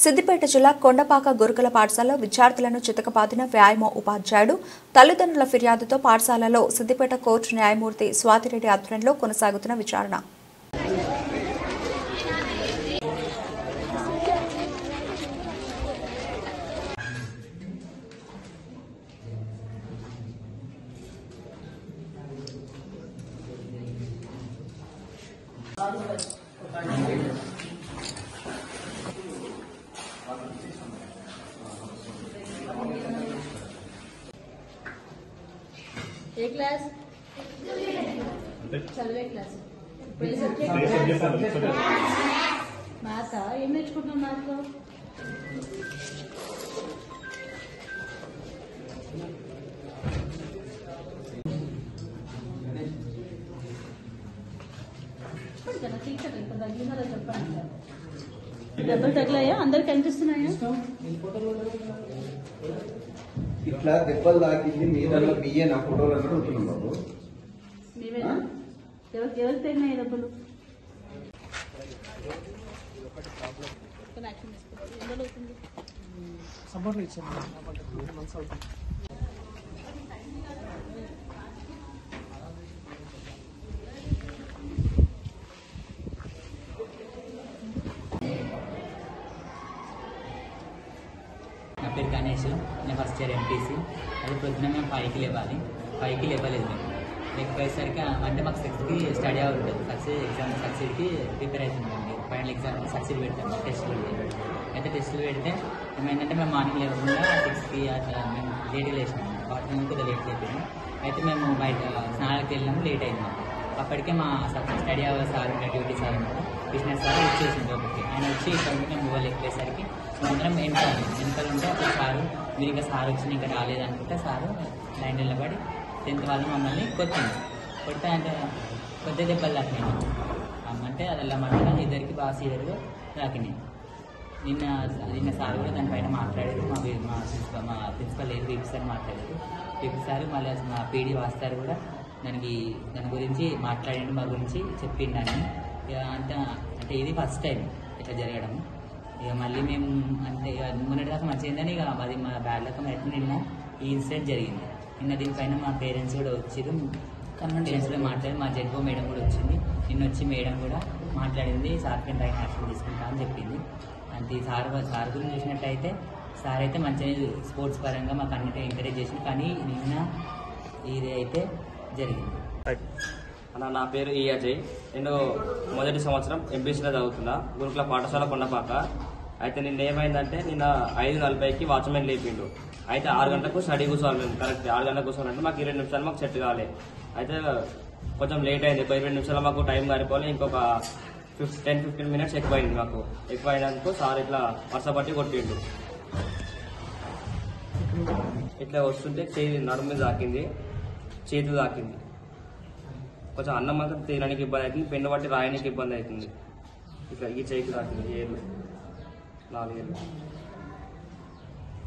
సిద్దిపేట జిల్లా కొండపాక గురుకుల పాఠశాలలో విద్యార్థులను చితకబాదిన వ్యాయామ ఉపాధ్యాయుడు తల్లిదండ్రుల ఫిర్యాదుతో పాఠశాలలో సిద్దిపేట కోర్టు న్యాయమూర్తి స్వాతిరెడ్డి ఆధ్వర్యంలో కొనసాగుతున్న విచారణ. ఏ క్లాస్ చదివే క్లాస్ మ్యాథ్ ఏం నేర్చుకుంటున్నావు మ్యాథ్లో? కదా టీచర్ ఇక్కడ తగ్గినారో చెప్పండి. దెబ్బలు తగిలాయా? అందరికి కనిపిస్తున్నాయా? ఇట్లా దెబ్బలు తాకింది మీదల్లో బియ్య నా ఫోటోలు అక్కడ ఉంటున్నాం బాబు. మేమేనా? ఎవరికి తగినాయి దెబ్బలు? సపోర్ట్ ఇచ్చాను. నా పేరు గణేష్. నేను ఫస్ట్ ఇయర్ ఎంపీసీ. అది పొద్దున మేము 5కి లేవాలి. 5కి లేవలేదు మేము. లేకపోయేసరికి అంటే మాకు 6కి స్టడీ అవర్ ఉంటుంది. సక్సీడ్కి ప్రిపేర్ అవుతుందండి. ఫైనల్ ఎగ్జామ్ సక్సీడ్ పెడతాము టెస్టులు పెడితే. అయితే టెస్టులు పెడితే ఏమైందంటే మేము మార్నింగ్ లేకుండా 6కి అట్లా మేము లేట్గా లేచినాము. వాటిని కొద్దిగా లేట్ అయిపోయినాం. అయితే మేము బయట స్నానాలకు వెళ్ళినాము, లేట్ అయింది మాకు. అప్పటికే మా స్టడీ అవర్ సార్ ఉండే డ్యూటీ సార్ ఉన్నారు, బిజినెస్ సార్ వచ్చేసింది ఒకటి. ఆయన వచ్చి ఇక్కడ మేము మొబైల్ ఎక్కేసరికి అందరం వెనకాల ఉంటే అప్పుడు సారు మీరు ఇంకా సార్ వచ్చి ఇంకా రాలేదనుకుంటే సారు లైన్ నిలబడి 10th వాళ్ళు మమ్మల్ని కొడితే అంటే కొద్ది దెబ్బలు తాకినాయి. అంటే అది అలా మళ్ళీ ఇద్దరికి బాగా సీరియర్గా తాకినాయి. నిన్న సార్ కూడా దానిపైన మాట్లాడారు. మా ప్రిన్సిపల్ పీపీ సార్ మాట్లాడారు. పీపీ సార్ మళ్ళీ మా పీడీ వాస్తారు కూడా దాని గురించి మాట్లాడండి, మా గురించి చెప్పిండని. అంటే ఇది ఫస్ట్ టైం ఇట్లా జరగడం. ఇక మళ్ళీ మేము అంటే మొన్నటి దాకా మంచిగానే ఇక అది మా బ్యాడ్ లెక్క ఎట్లా నిన్న ఈ ఇన్సిడెంట్ జరిగింది. నిన్న దీనిపైన మా పేరెంట్స్ కూడా వచ్చారు. పేరెంట్స్ కూడా మాట్లాడి మా జడ్పో మేడం కూడా వచ్చింది. నిన్న వచ్చి మేడం కూడా మాట్లాడింది, సార్ కింద యాక్షన్ తీసుకుంటా అని చెప్పింది. అంటే సార్ గురించి చూసినట్టయితే సార్ అయితే మంచిగా స్పోర్ట్స్ పరంగా మాకు అన్నిటి ఎంకరేజ్ చేసింది. కానీ నిన్న ఇది అయితే జరిగింది. నా పేరు ఈ అజయ్. నేను మొదటి సంవత్సరం ఎంపీసీలో చదువుతున్నా, గురుకుల పాఠశాల కొండపాక. అయితే నిన్న ఏమైందంటే నిన్న 5:40కి వాచ్మెన్ లేపిండు. అయితే 6 గంటలకు స్టడీ కూర్చోవాలి. మేము కరెక్ట్ 6 గంటలకు కూర్చోవాలంటే మాకు 20 నిమిషాలు మాకు సెట్ కావాలి. అయితే కొంచెం లేట్ అయింది. 20 నిమిషాలు మాకు టైం గారిపోవాలి. ఇంకొక 10-15 మినిట్స్ ఎక్కువైంది. మాకు ఎక్కువైనందుకు సార్ ఇట్లా వర్షపట్టి కొట్టిండు. ఇట్లా వస్తుంటే నడుము మీద తాకింది, చేతి తాకింది. కొంచెం అన్నం మాత్రం తినడానికి ఇబ్బంది అవుతుంది, పెన్ను బట్టి రాయడానికి ఇబ్బంది అవుతుంది. ఇట్లా ఈ చేయికి తాకింది 4 ఏళ్ళు.